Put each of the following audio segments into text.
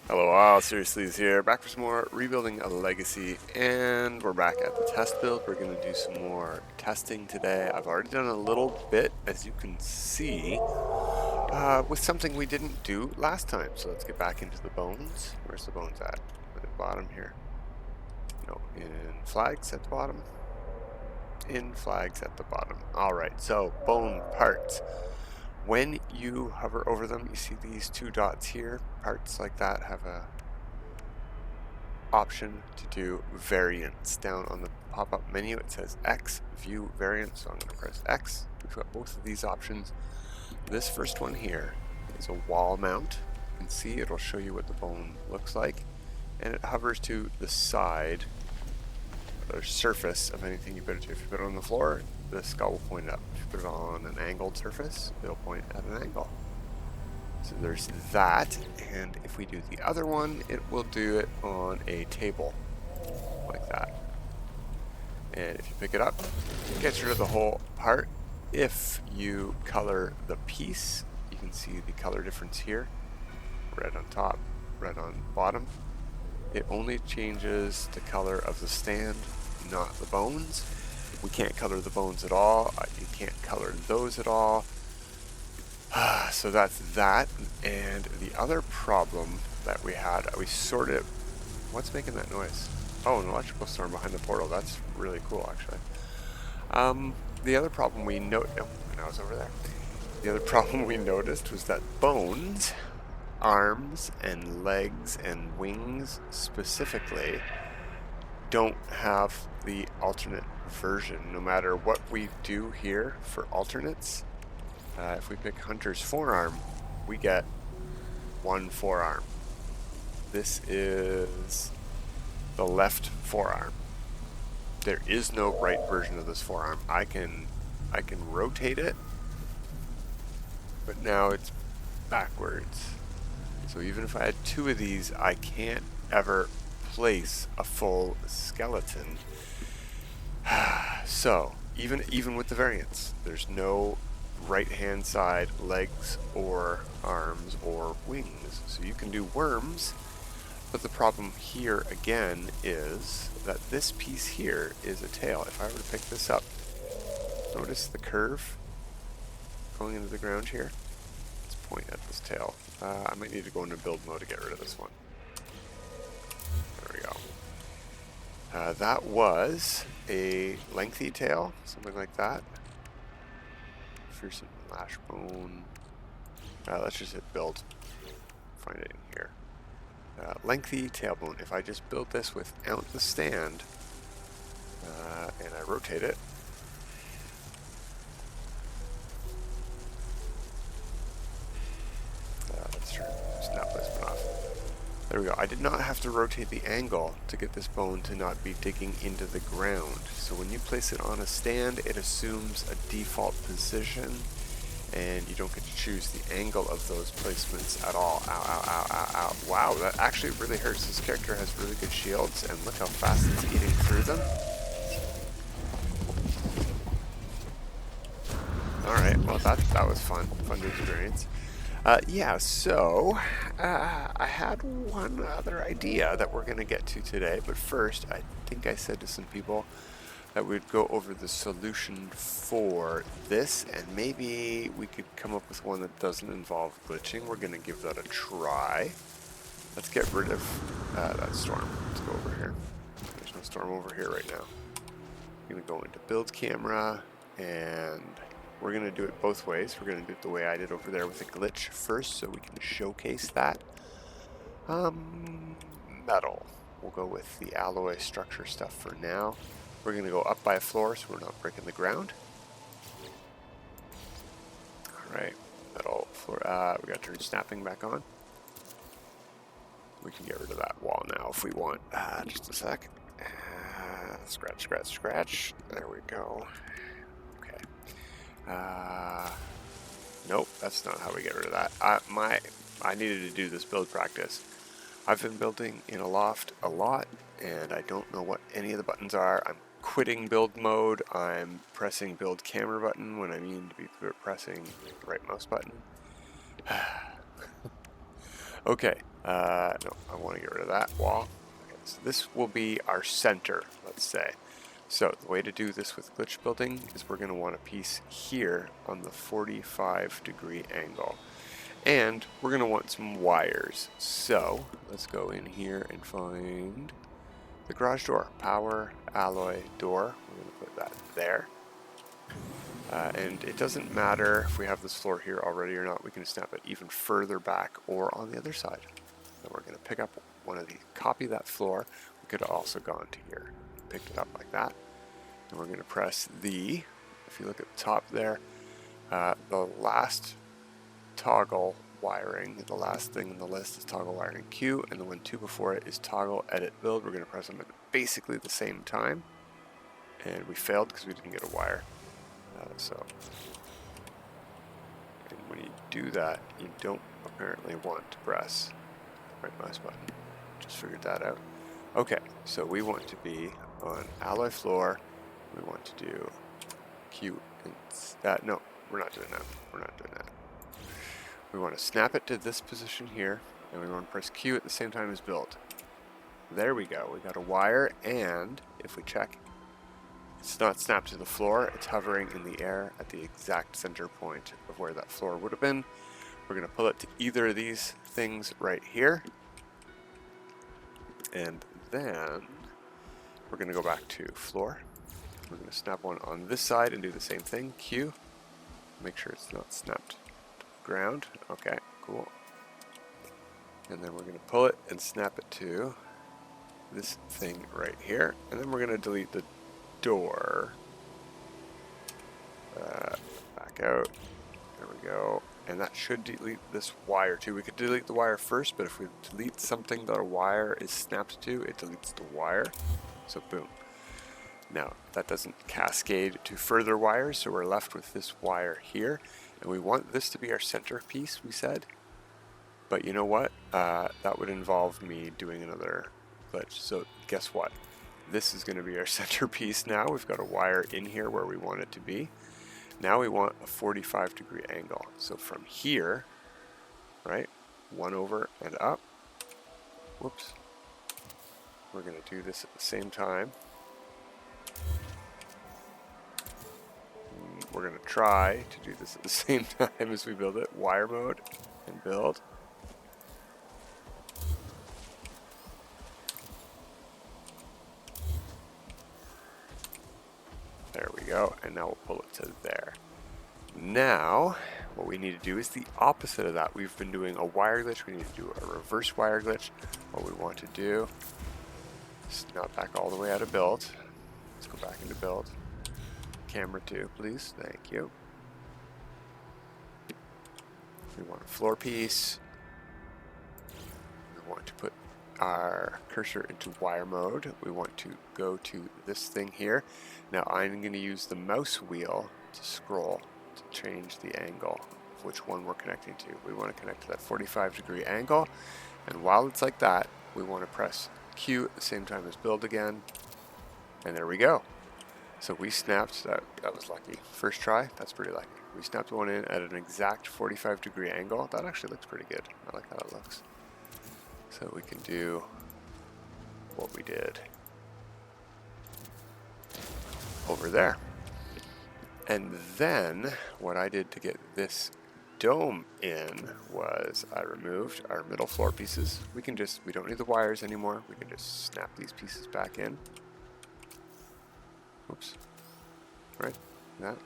Hello all, Seriously is here, back for some more Rebuilding a Legacy, and we're back at the test build. We're going to do some more testing today. I've already done a little bit, as you can see, with something we didn't do last time. So let's get back into the bones. Where's the bones at? At the bottom here. No, in flags at the bottom. In flags at the bottom. Alright, so bone parts. When you hover over them, you see these two dots here. Parts like that have a option to do variants. Down on the pop-up menu it says X, view variant, so I'm going to press X. We've got both of these options. This first one here is a wall mount. You can see it'll show you what the bone looks like, and it hovers to the side or surface of anything you put it to. If you put it on the floor, the skull will point up. If you put it on an angled surface, it'll point at an angle. So there's that, and if we do the other one, it will do it on a table, like that. And if you pick it up, it gets rid of the whole part. If you color the piece, you can see the color difference here. Red on top, red on bottom. It only changes the color of the stand, not the bones. We can't color the bones at all. You can't color those at all. So that's that. And the other problem that we had, we sorted. What's making that noise? Oh, an electrical storm behind the portal. That's really cool, actually. The other problem we noted, oh, now it's over there. The other problem we noticed was that bones, arms and legs and wings specifically, don't have the alternate version. No matter what we do here for alternates, if we pick Hunter's forearm, we get one forearm. This is the left forearm. There is no right version of this forearm. I can rotate it, but now it's backwards. So even if I had two of these, I can't ever place a full skeleton. So even with the variants, there's no right hand side legs or arms or wings. So you can do worms, but the problem here again is that this piece here is a tail. If I were to pick this up, notice the curve going into the ground here? Let's point at this tail. I might need to go into build mode to get rid of this one. There we go. That was a lengthy tail, something like that. Fearsome lash bone. Let's just hit build. Find it in here. Lengthy tailbone. If I just build this without the stand and I rotate it, let's turn snap placement off. There we go. I did not have to rotate the angle to get this bone to not be digging into the ground. So when you place it on a stand, it assumes a default position, and you don't get to choose the angle of those placements at all. Ow, ow, ow, ow, ow. Wow, that actually really hurts. This character has really good shields, and look how fast it's eating through them. Alright, well that was fun. Fun to experience. Yeah, so I had one other idea that we're going to get to today, but first I think I said to some people that we'd go over the solution for this, and maybe we could come up with one that doesn't involve glitching. We're going to give that a try. Let's get rid of that storm. Let's go over here. There's no storm over here right now. I'm going to go into build camera, and we're going to do it both ways. We're going to do it the way I did over there with a glitch first, so we can showcase that. Metal. We'll go with the alloy structure stuff for now. We're going to go up by a floor so we're not breaking the ground. Alright, metal floor. We got to turn snapping back on. We can get rid of that wall now if we want. Just a sec. Scratch, scratch, scratch. There we go. Okay. Nope, that's not how we get rid of that. I needed to do this build practice. I've been building in a loft a lot, and I don't know what any of the buttons are. I'm quitting build mode. I'm pressing build camera button when I mean to be pressing the right mouse button. Okay, no, I want to get rid of that wall. Okay, so this will be our center, let's say. So the way to do this with glitch building is we're going to want a piece here on the 45-degree angle. And we're going to want some wires. So let's go in here and find the garage door. Power alloy door. We're going to put that there. And it doesn't matter if we have this floor here already or not. We can snap it even further back or on the other side. Then we're going to pick up one of these, copy that floor. We could have also gone to here, picked it up like that. And we're going to press the, if you look at the top there, the last toggle wiring, the last thing in the list is toggle wiring Q, and the one 2 before it is toggle edit build. We're going to press them at basically the same time. And we failed because we didn't get a wire. And when you do that, you don't apparently want to press the right mouse button. Just figured that out. Okay, so we want to be on alloy floor. We want to do Q. No, we're not doing that. We're not doing that. We want to snap it to this position here, and we want to press Q at the same time as build. There we go. We got a wire, and if we check, it's not snapped to the floor, it's hovering in the air at the exact center point of where that floor would have been. We're going to pull it to either of these things right here. And then we're going to go back to floor. We're going to snap one on this side and do the same thing. Q. Make sure it's not snapped to the ground. Okay, cool. And then we're going to pull it and snap it to this thing right here. And then we're going to delete the door. Back out. There we go. And that should delete this wire too. We could delete the wire first, but if we delete something that a wire is snapped to, it deletes the wire. So boom. Now, that doesn't cascade to further wires, so we're left with this wire here. And we want this to be our centerpiece, we said. But you know what? That would involve me doing another glitch. So guess what? This is going to be our centerpiece now. We've got a wire in here where we want it to be. Now we want a 45-degree angle. So from here, right, 1 over and up. Whoops. We're going to do this at the same time. We're going to try to do this at the same time as we build it. Wire mode and build. There we go, and now we'll pull it to there. Now, what we need to do is the opposite of that. We've been doing a wire glitch. We need to do a reverse wire glitch. What we want to do is not back all the way out of build. Let's go back into build. Camera 2, please. Thank you. We want a floor piece. We want to put our cursor into wire mode. We want to go to this thing here. Now I'm going to use the mouse wheel to scroll to change the angle of which one we're connecting to. We want to connect to that 45-degree angle, and while it's like that, we want to press Q at the same time as build again, and there we go. So we snapped, that was lucky. First try, that's pretty lucky. We snapped one in at an exact 45-degree angle. That actually looks pretty good. I like how that looks. So we can do what we did over there. And then what I did to get this dome in was I removed our middle floor pieces. We don't need the wires anymore. We can just snap these pieces back in. Oops. Right, that.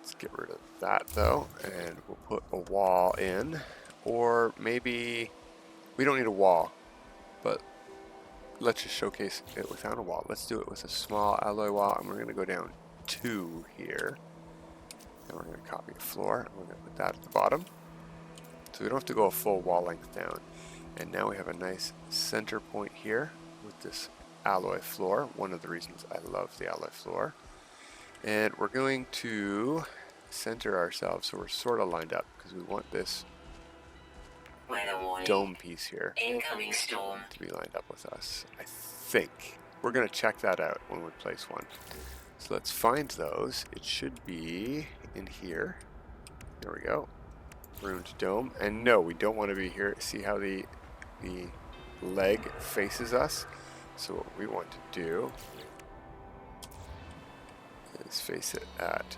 Let's get rid of that though, and we'll put a wall in, or maybe we don't need a wall, but let's just showcase it without a wall. Let's do it with a small alloy wall, and we're going to go down 2 here, and we're going to copy a floor, and we're going to put that at the bottom, so we don't have to go a full wall length down. And now we have a nice center point here with this alloy floor, one of the reasons I love the alloy floor. And we're going to center ourselves so we're sort of lined up, because we want this dome piece here incoming storm to be lined up with us. I think we're going to check that out when we place one. So let's find those. It should be in here. There we go. ruined dome. And no, we don't want to be here. See how the leg faces us? So what we want to do is face it at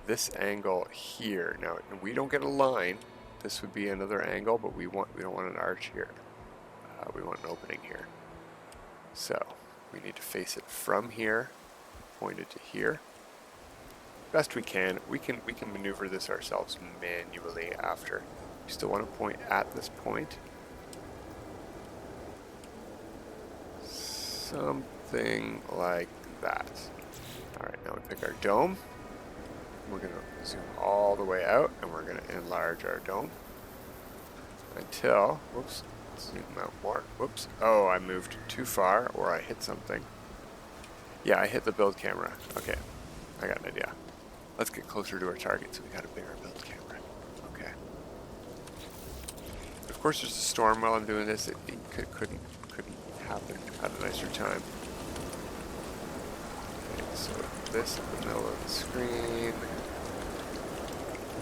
this angle here. Now we don't get a line. This would be another angle, but we don't want an arch here. We want an opening here. So we need to face it from here, pointed to here. Best we can. We can maneuver this ourselves manually after. We still want to point at this point. Something like that. Alright, now we pick our dome. We're going to zoom all the way out, and we're going to enlarge our dome until, whoops, zoom out more. Whoops. Oh, I moved too far, or I hit something. Yeah, I hit the build camera. Okay, I got an idea. Let's get closer to our target so we got a bigger build camera. Okay. Of course, there's a storm while I'm doing this. It couldn't happen at a nicer time. Okay, so this in the middle of the screen.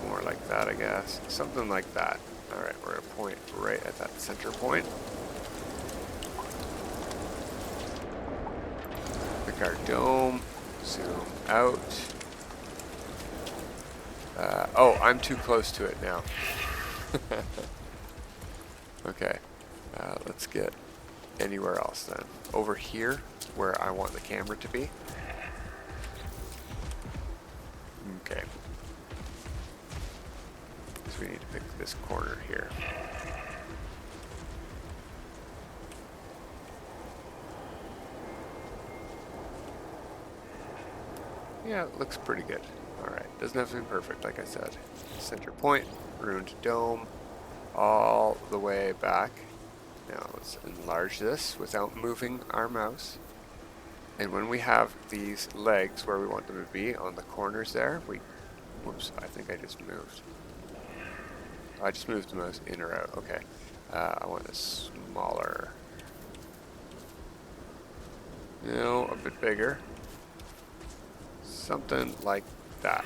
More like that, I guess. Something like that. Alright, we're going to point right at that center point. Pick our dome. Zoom out. Oh, I'm too close to it now. Okay. Let's get anywhere else then. Over here, where I want the camera to be. Okay. So we need to pick this corner here. Yeah, it looks pretty good. Alright, doesn't have to be perfect, like I said. Center point, ruined dome, all the way back. Now let's enlarge this without moving our mouse. And when we have these legs where we want them to be on the corners there, whoops, I think I just moved. I just moved the mouse in or out. Okay. I want this smaller. No, a bit bigger. Something like that.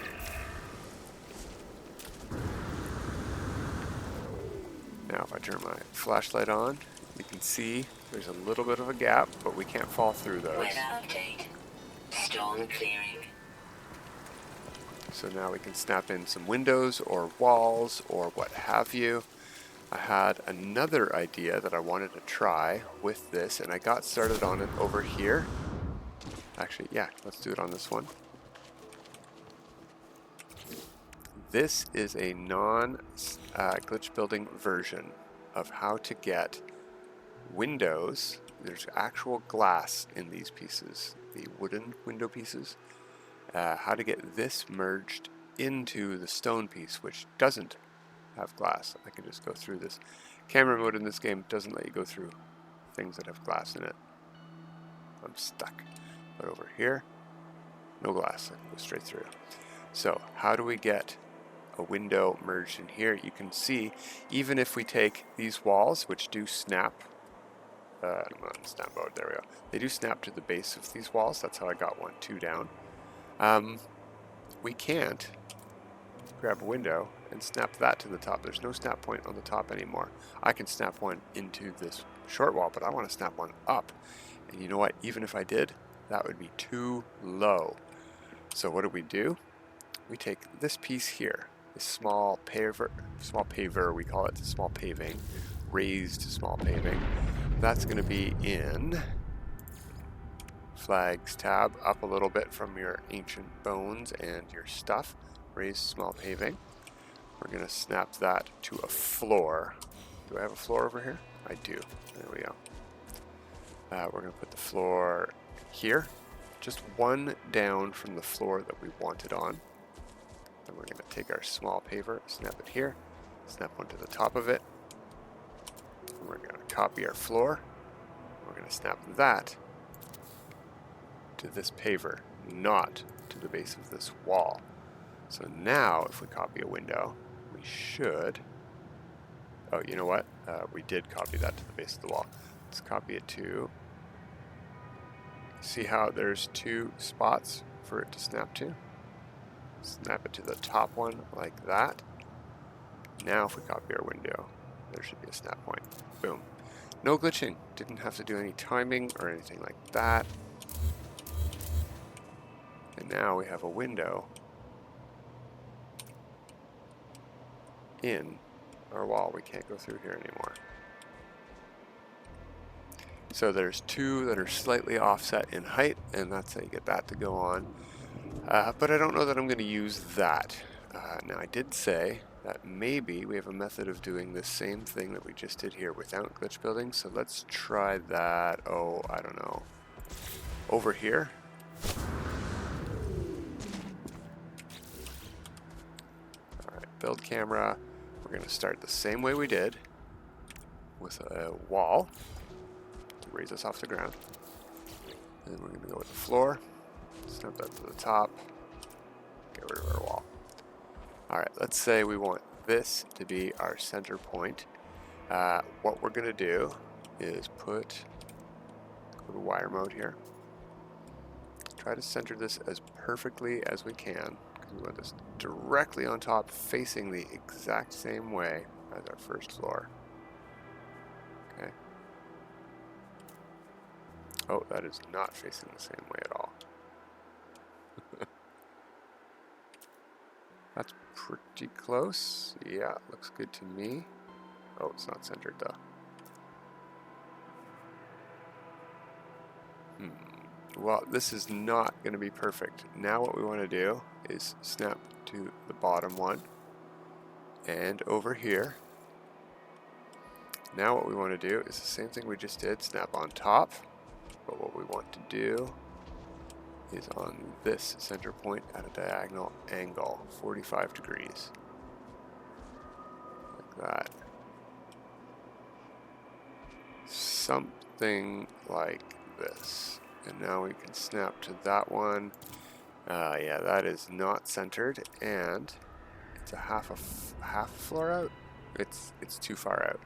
Now if I turn my flashlight on, you can see there's a little bit of a gap, but we can't fall through those. Weather update. Storm clearing. So now we can snap in some windows or walls or what have you. I had another idea that I wanted to try with this, and I got started on it over here. Actually, yeah, let's do it on this one. This is a non-glitch building version of how to get windows. There's actual glass in these pieces, the wooden window pieces. How to get this merged into the stone piece, which doesn't have glass. I can just go through this. Camera mode in this game doesn't let you go through things that have glass in it. I'm stuck. But over here, no glass. I can go straight through. So how do we get a window merged in here? You can see, even if we take these walls, which do snap, snap mode, there we go. They do snap to the base of these walls. That's how I got 2 down. We can't grab a window and snap that to the top. There's no snap point on the top anymore. I can snap one into this short wall, but I want to snap one up. And you know what? Even if I did, that would be too low. So what do? We take this piece here, this small paver, we call it, small paving, raised small paving. That's going to be in Flags tab, up a little bit from your ancient bones and your stuff. Raised small paving. We're going to snap that to a floor. Do I have a floor over here? I do. There we go. We're going to put the floor here, just 1 down from the floor that we want it on. Then we're going to take our small paver, snap it here, snap one to the top of it. And we're going to copy our floor. We're going to snap that to this paver, not to the base of this wall. So now if we copy a window, we should, oh, you know what? We did copy that to the base of the wall. Let's copy it to, see how there's 2 spots for it to snap to? Snap it to the top one like that. Now if we copy our window, there should be a snap point. Boom. No glitching. Didn't have to do any timing or anything like that. And now we have a window in our wall. We can't go through here anymore. So there's two that are slightly offset in height, and that's how you get that to go on. But I don't know that I'm going to use that. Now I did say that maybe we have a method of doing the same thing that we just did here without glitch building. So let's try that. Oh, I don't know. Over here. Alright, build camera. We're going to start the same way we did with a wall to raise us off the ground. And then we're going to go with the floor. Snap that to the top. Get rid of our wall. Alright, let's say we want this to be our center point. What we're going to do is go to wire mode here. Try to center this as perfectly as we can, because we want this directly on top, facing the exact same way as our first floor. Okay. Oh, that is not facing the same way at all. That's pretty close. Yeah, looks good to me. Oh, it's not centered though. Well, this is not going to be perfect. Now what we want to do is snap to the bottom one and over here. Now what we want to do is the same thing we just did, snap on top, but what we want to do is on this center point at a diagonal angle, 45 degrees, like that. Something like this. And now we can snap to that one. Yeah, that is not centered, and it's a half a floor out. It's too far out.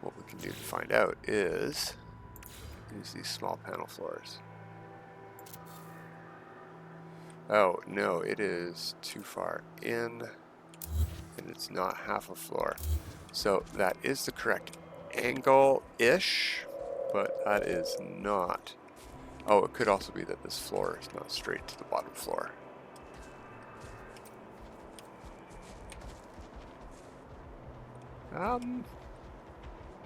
What we can do to find out is use these small panel floors. Oh no, it is too far in, and it's not half a floor. So that is the correct angle-ish, but that is not. Oh, it could also be that this floor is not straight to the bottom floor.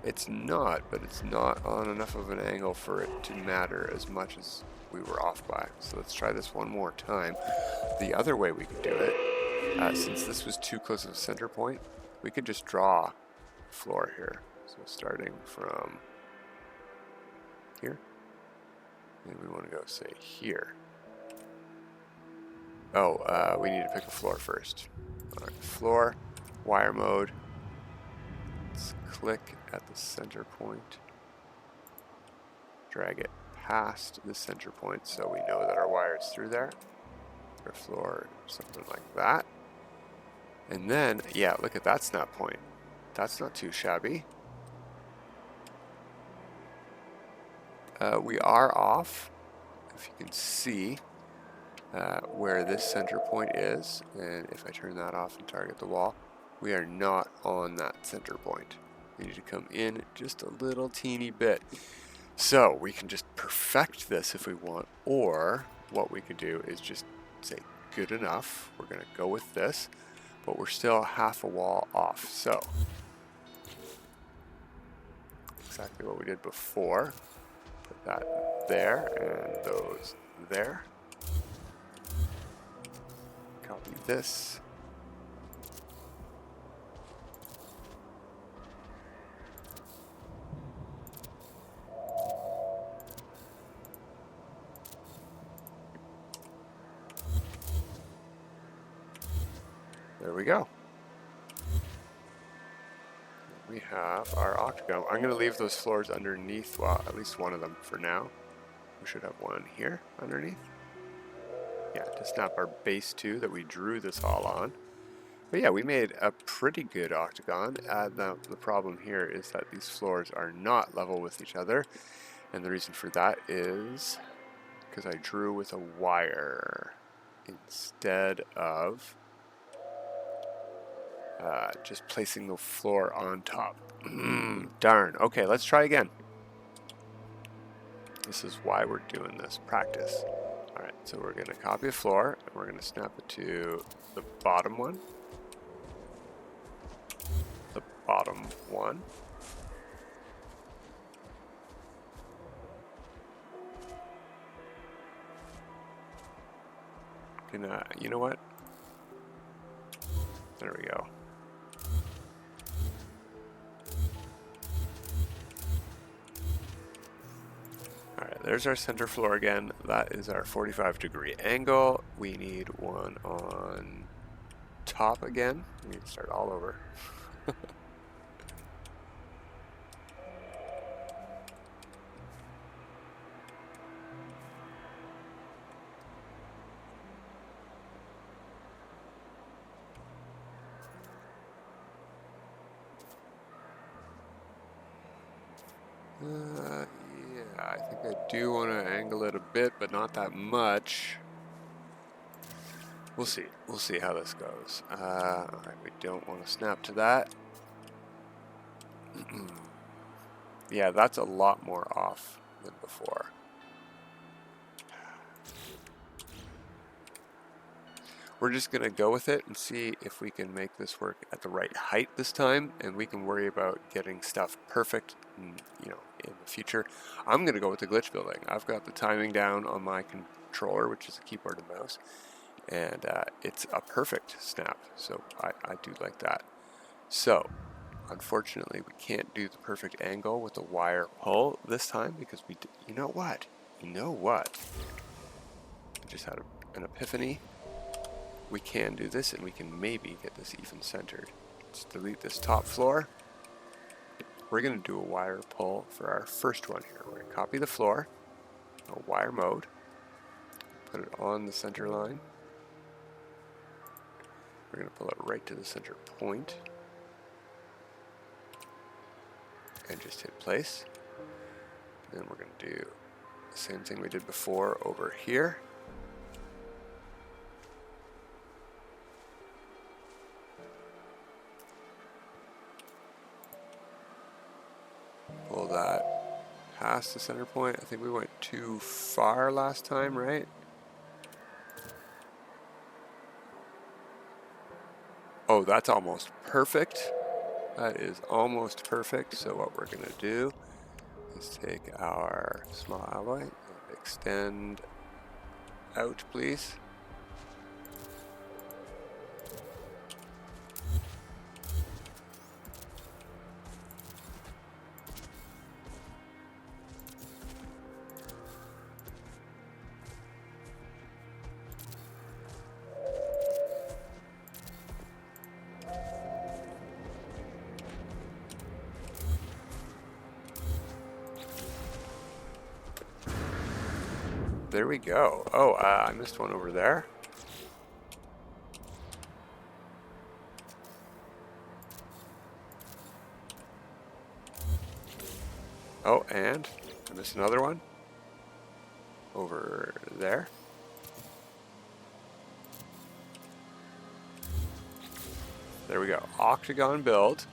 It's not, but it's not on enough of an angle for it to matter as much as we were off by. So let's try this one more time. The other way we could do it, since this was too close of a center point, we could just draw a floor here. So starting from here, and we want to go, say, here. Oh, we need to pick a floor first. All right, floor, wire mode. Let's click at the center point. Drag it past the center point so we know that our wire is through there. Or floor, something like that. And then, yeah, look at that snap point. That's not too shabby. We are off, if you can see where this center point is, and if I turn that off and target the wall, we are not on that center point. We need to come in just a little teeny bit. So we can just perfect this if we want, or what we could do is just say good enough. We're going to go with this, but we're still half a wall off. So exactly what we did before. Put that there and those there. Copy this. There we go. We have our octagon. I'm going to leave those floors underneath, well, at least one of them for now. We should have one here underneath. Yeah, to snap our base to that we drew this all on. But yeah, we made a pretty good octagon. The problem here is that these floors are not level with each other. And the reason for that is because I drew with a wire instead of just placing the floor on top. Darn. Okay, let's try again. This is why we're doing this, practice. All right, so we're gonna copy a floor and we're gonna snap it to the bottom one, the bottom one, you know what? There we go. Alright, there's our center floor again. That is our 45-degree angle. We need one on top again. We need to start all over. Yeah, I think I do want to angle it a bit, but not that much. We'll see. We'll see how this goes. Alright, we don't want to snap to that. Yeah, that's a lot more off than before. We're just going to go with it and see if we can make this work at the right height this time, and we can worry about getting stuff perfect in, in the future. I'm going to go with the glitch building. I've got the timing down on my controller, which is a keyboard and mouse, and it's a perfect snap, so I do like that. So, unfortunately, we can't do the perfect angle with the wire pull this time because you know what? I just had an epiphany. We can do this and we can maybe get this even centered. Let's delete this top floor. We're going to do a wire pull for our first one here. We're going to copy the floor, wire mode, put it on the center line. We're going to pull it right to the center point and just hit place. Then we're going to do the same thing we did before over here. Pull that past the center point. I think we went too far last time, right? Oh, that's almost perfect. That is almost perfect. So what we're going to do is take our small alloy and extend out, please. There we go. Oh, I missed one over there. Oh, and I missed another one over there. There we go. Octagon build.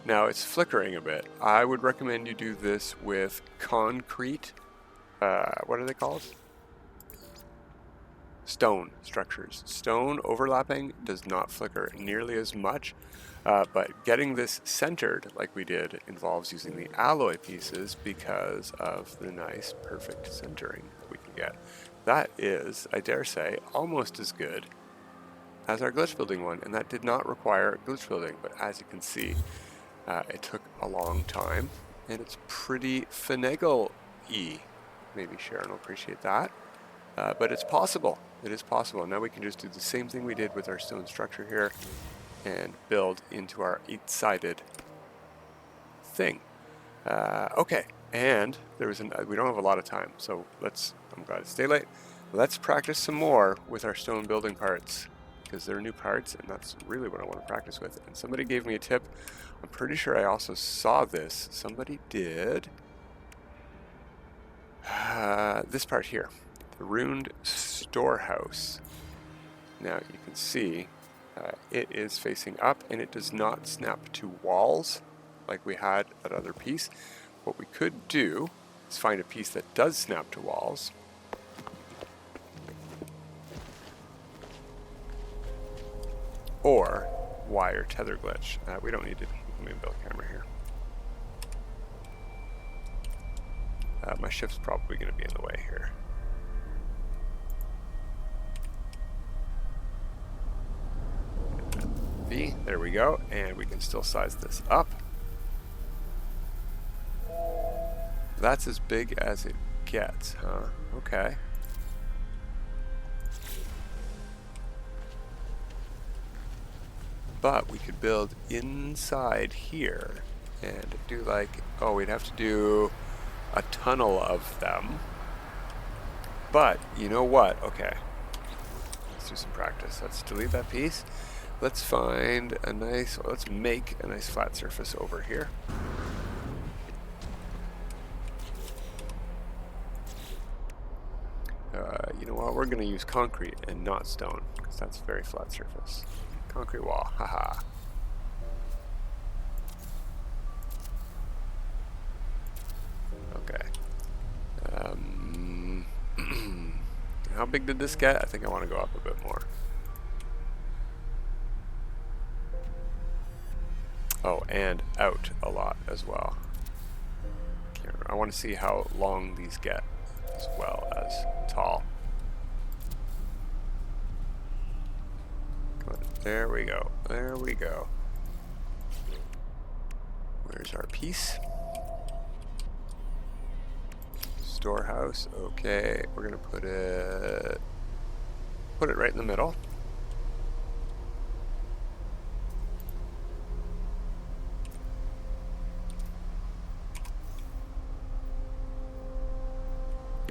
Now it's flickering a bit. I would recommend you do this with concrete, what are they called? Stone structures. Stone overlapping does not flicker nearly as much, but getting this centered like we did involves using the alloy pieces because of the nice perfect centering that we can get. That is, I dare say, almost as good as our glitch building one, and that did not require glitch building, but as you can see, it took a long time, and it's pretty finagle-y. Maybe Sharon will appreciate that. But it's possible. It is possible. Now we can just do the same thing we did with our stone structure here and build into our 8-sided thing. Okay, and there was we don't have a lot of time, so I'm glad to stay late. Let's practice some more with our stone building parts because they're new parts, and that's really what I want to practice with. And somebody gave me a tip. I'm pretty sure I also saw this. Somebody did. This part here. The ruined storehouse. Now you can see It is facing up, and it does not snap to walls like we had that other piece. What we could do is find a piece that does snap to walls. Or wire tether glitch. We don't need to. Let me build a camera here. My shift's probably going to be in the way here. V, there we go, and we can still size this up. That's as big as it gets, huh? Okay. But we could build inside here and do like, oh, we'd have to do a tunnel of them. But you know what? Okay. Let's do some practice. Let's delete that piece. Let's find a nice, let's make a nice flat surface over here. You know what? We're going to use concrete and not stone because that's a very flat surface. Concrete wall, haha. Okay. How big did this get? I think I want to go up a bit more. Oh, and out a lot as well. I want to see how long these get as well as tall. Come on. There we go. There we go. Where's our piece? Storehouse. Okay, we're gonna put it right in the middle.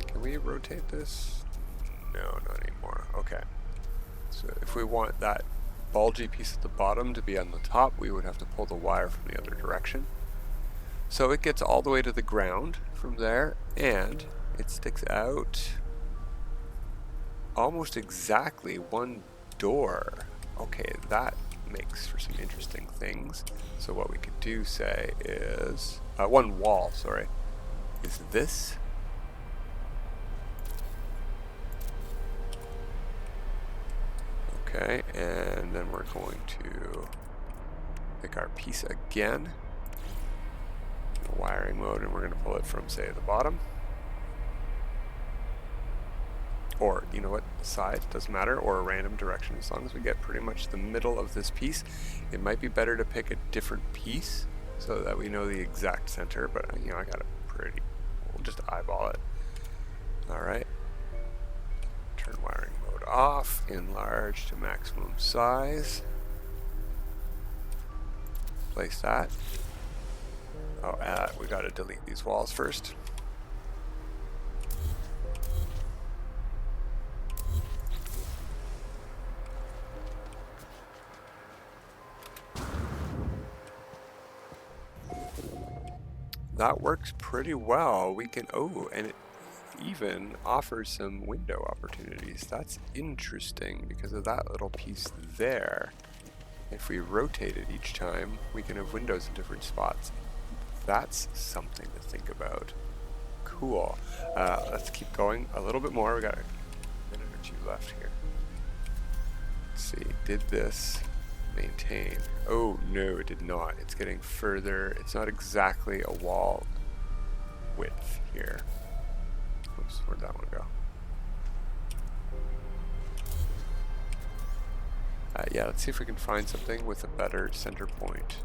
Can we rotate this? No, not anymore. Okay. So if we want that bulgy piece at the bottom to be on the top, we would have to pull the wire from the other direction. So it gets all the way to the ground from there, and it sticks out almost exactly one door. Okay, that makes for some interesting things. So what we could do, say, is one wall, sorry, is this. Okay, and then we're going to pick our piece again, wiring mode, and we're going to pull it from, say, the bottom. Or, you know what, the side, doesn't matter, or a random direction, as long as we get pretty much the middle of this piece. It might be better to pick a different piece so that we know the exact center, but, you know, I got it pretty, we'll just eyeball it. Alright. Turn wiring mode off, enlarge to maximum size. Place that. Oh, we gotta delete these walls first. That works pretty well. We can, oh, and it even offers some window opportunities. That's interesting because of that little piece there. If we rotate it each time, we can have windows in different spots. That's something to think about. Cool. Let's keep going a little bit more. We got a minute or two left here. Let's see. Did this maintain? Oh no, it did not. It's getting further. It's not exactly a wall width here. Oops, where'd that one go? Yeah, let's see if we can find something with a better center point.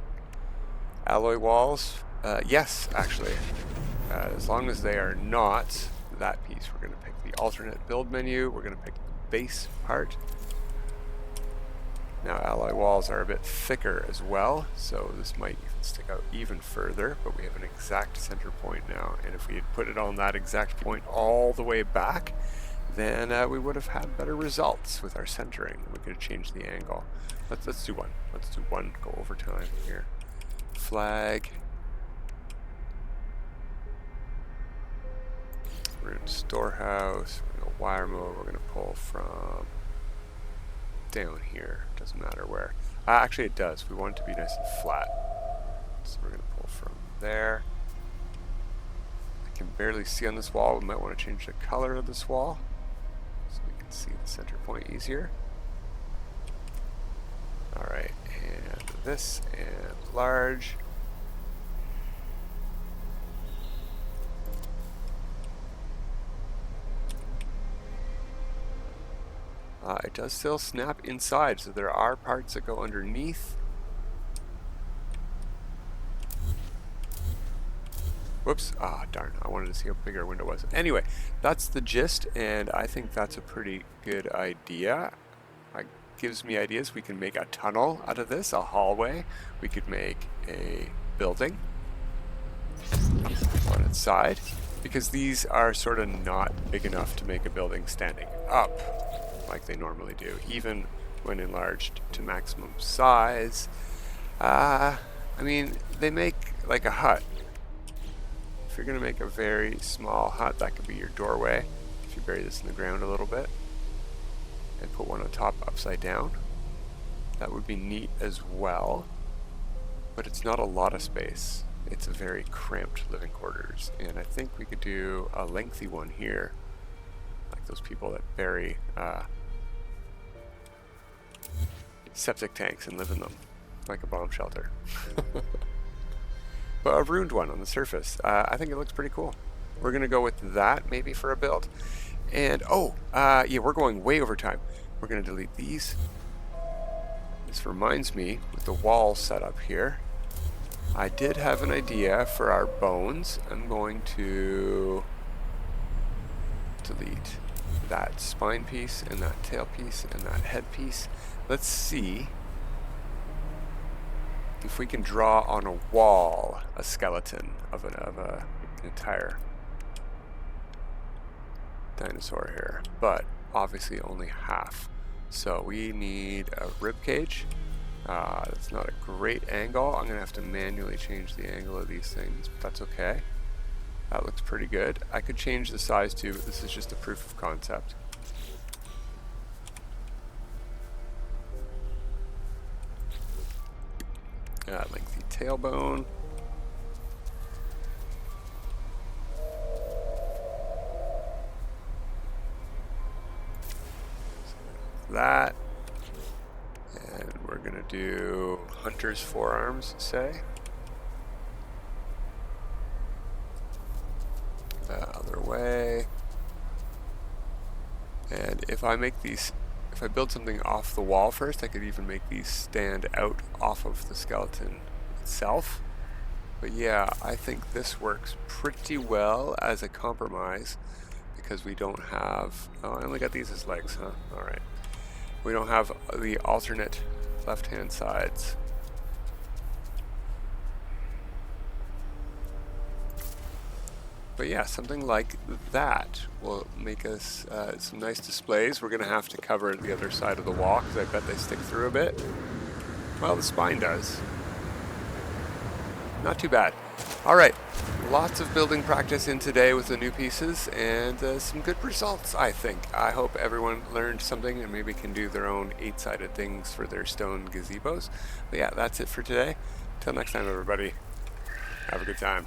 Alloy walls? Yes, actually. As long as they are not that piece, we're going to pick the alternate build menu. We're going to pick the base part. Now, alloy walls are a bit thicker as well, so this might even stick out even further, but we have an exact center point now, and if we had put it on that exact point all the way back, then we would have had better results with our centering. We could have changed the angle. Let's do one. Let's do one, go over time here. Flag. We're in storehouse, we're in wire mode, we're going to pull from down here. Doesn't matter where. Actually, it does. We want it to be nice and flat. So we're going to pull from there. I can barely see on this wall. We might want to change the color of this wall so we can see the center point easier. Alright, and this, and large. It does still snap inside, so there are parts that go underneath. Whoops, darn, I wanted to see how big our window was. Anyway, that's the gist, and I think that's a pretty good idea. It gives me ideas. We can make a tunnel out of this, a hallway. We could make a building on its side, because these are sort of not big enough to make a building standing up like they normally do, even when enlarged to maximum size. I mean, they make like a hut. If you're going to make a very small hut, that could be your doorway. If you bury this in the ground a little bit and put one on top upside down, that would be neat as well. But it's not a lot of space. It's a very cramped living quarters, and I think we could do a lengthy one here, like those people that bury septic tanks and live in them, like a bomb shelter. But a ruined one on the surface. I think it looks pretty cool. We're gonna go with that maybe for a build. And yeah, we're going way over time. We're gonna delete these. This reminds me, with the wall set up here, I did have an idea for our bones. I'm going to delete that spine piece and that tail piece and that head piece. Let's see if we can draw on a wall a skeleton of an entire dinosaur here, but obviously only half. So we need a rib cage. That's not a great angle. I'm gonna have to manually change the angle of these things, but that's okay. That looks pretty good. I could change the size too, but this is just a proof of concept. Lengthy tailbone. That. And we're gonna do hunter's forearms, say. Other way. And if I make these, if I build something off the wall first, I could even make these stand out off of the skeleton itself. But yeah, I think this works pretty well as a compromise, because we don't have, oh, I only got these as legs, huh? Alright. We don't have the alternate left-hand sides. But yeah, something like that will make us some nice displays. We're going to have to cover the other side of the wall, because I bet they stick through a bit. Well, the spine does. Not too bad. Alright, lots of building practice in today with the new pieces, and some good results, I think. I hope everyone learned something and maybe can do their own 8-sided things for their stone gazebos. But yeah, that's it for today. Till next time, everybody. Have a good time.